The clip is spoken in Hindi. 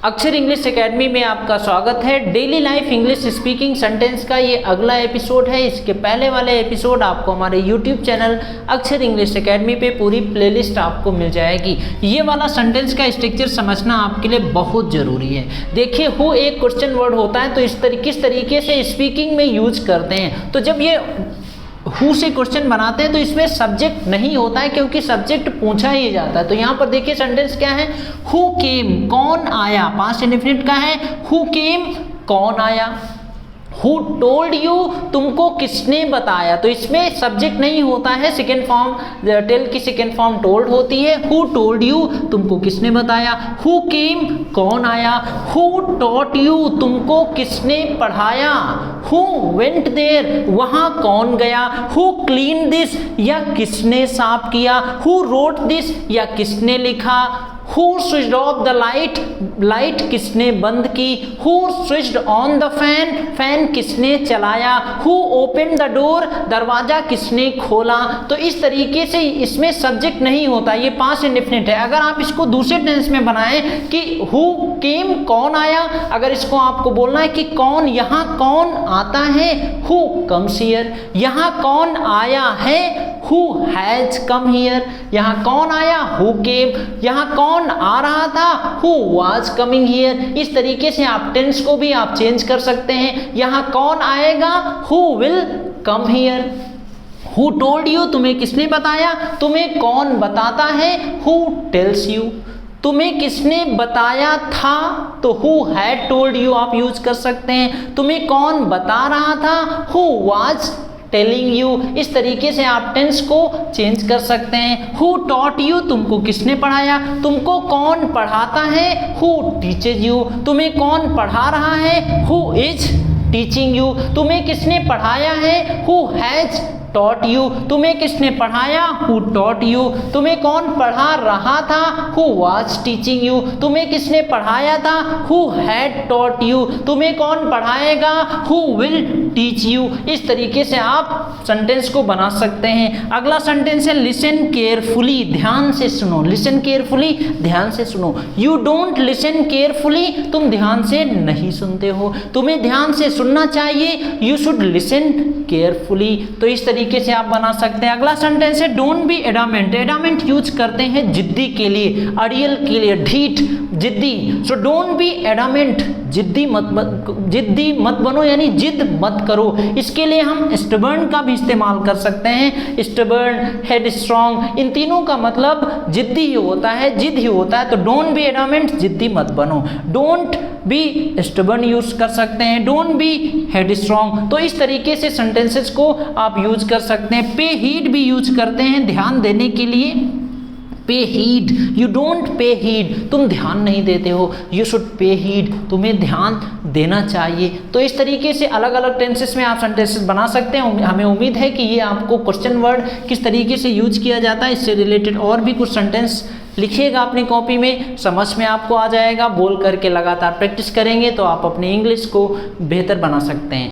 अक्षर इंग्लिश एकेडमी में आपका स्वागत है। Daily life English speaking sentence का ये अगला एपिसोड है। इसके पहले वाले एपिसोड आपको हमारे यूट्यूब चैनल अक्षर इंग्लिश एकेडमी पे पूरी प्लेलिस्ट आपको मिल जाएगी। ये वाला सेंटेंस का स्ट्रक्चर समझना आपके लिए बहुत ज़रूरी है। देखिए, हु एक क्वेश्चन वर्ड होता है तो किस तरीके से स्पीकिंग में यूज करते हैं। तो जब ये हु से क्वेश्चन बनाते हैं तो इसमें सब्जेक्ट नहीं होता है, क्योंकि सब्जेक्ट पूछा ही जाता है। तो यहाँ पर देखिए सेंटेंस क्या है, हु केम, कौन आया, पास्ट इंडेफिनिट का है। हु केम, कौन आया। हु टोल्ड यू, तुमको किसने बताया। तो इसमें सब्जेक्ट नहीं होता है, सेकेंड फॉर्म टेल की सेकेंड फॉर्म टोल्ड होती है। हु टोल्ड यू, तुमको किसने बताया। हु केम, कौन आया। हु टॉट यू, तुमको किसने पढ़ाया। हु वेंट देयर, वहां कौन गया। हु क्लीन दिस, या किसने साफ किया। हु रोट दिस, या किसने लिखा। Who switched off the light, light किसने बंद की। Who switched on the fan, fan किसने चलाया। Who opened the door, दरवाजा किसने खोला। तो इस तरीके से इसमें सब्जेक्ट नहीं होता, ये पास्ट इंडेफिनिट है। अगर आप इसको दूसरे टेंस में बनाएं कि who came, कौन आया, अगर इसको आपको बोलना है कि कौन, यहाँ कौन आता है, who comes here, यहाँ कौन आया है, who has come here, यहाँ कौन आया, who came, यहाँ कौन आ रहा था, who was coming here। इस तरीके से आप टेंस को भी आप चेंज कर सकते हैं। यहाँ कौन आएगा, who will come here। Who told you, तुम्हें किसने बताया। तुम्हें कौन बताता है, who tells you। तुम्हें किसने बताया था, तो who had told you आप यूज कर सकते हैं। तुम्हें कौन बता रहा था, who was टेलिंग यू। इस तरीके से आप टेंस को चेंज कर सकते हैं। हु टॉट यू, तुमको किसने पढ़ाया। तुमको कौन पढ़ाता है, हु टीचेज यू। तुम्हें कौन पढ़ा रहा है, हु इज टीचिंग यू। तुम्हें किसने पढ़ाया है, हु हैज टॉट यू। तुम्हें किसने पढ़ाया, हु टॉट यू। तुम्हें कौन पढ़ा रहा था, हु वाज टीचिंग यू। तुम्हें किसने पढ़ाया था, हु हैड टॉट यू। तुम्हें कौन पढ़ाएगा, हु विल टीच यू। इस तरीके से आप सेंटेंस को बना सकते हैं। अगला सेंटेंस है लिसन केयरफुली, ध्यान से सुनो। लिसन केयरफुली, ध्यान से सुनो। यू डोंट लिसन केयरफुली, तुम ध्यान से नहीं सुनते हो। तुम्हें ध्यान से सुनना चाहिए, यू शुड लिसन केयरफुली। तो इस तरीके से आप बना सकते हैं। अगला सेंटेंस है don't be adamant. Adamant use करते हैं जिद्दी के लिए, अड़ियल के लिए, ढीठ, जिद्दी। सो डोंट बी एडामेंट, जिद्दी मत बनो, यानी जिद मत करो। इसके लिए हम स्टबर्न का भी इस्तेमाल कर सकते हैं। स्टबर्न, हेड स्ट्रॉन्ग, इन तीनों का मतलब जिद्दी ही होता है, जिद ही होता है। तो डोंट बी एडामेंट, जिद्दी मत बनो। डोंट बी स्टबर्न यूज कर सकते हैं, डोंट बी हेड स्ट्रॉन्ग। तो इस तरीके से सेंटेंसेस को आप यूज कर सकते हैं। पे हीड भी यूज करते हैं ध्यान देने के लिए। Pay heed, you don't pay heed, तुम ध्यान नहीं देते हो। यू शुड पे हीड, तुम्हें ध्यान देना चाहिए। तो इस तरीके से अलग अलग टेंसेस में आप सेंटेंसेस बना सकते हैं। हमें उम्मीद है कि ये आपको क्वेश्चन वर्ड किस तरीके से यूज किया जाता है, इससे रिलेटेड और भी कुछ सेंटेंस लिखिएगा अपनी कॉपी में, समझ में आपको आ जाएगा। बोल करके लगातार प्रैक्टिस करेंगे तो आप अपनी इंग्लिश को बेहतर बना सकते हैं।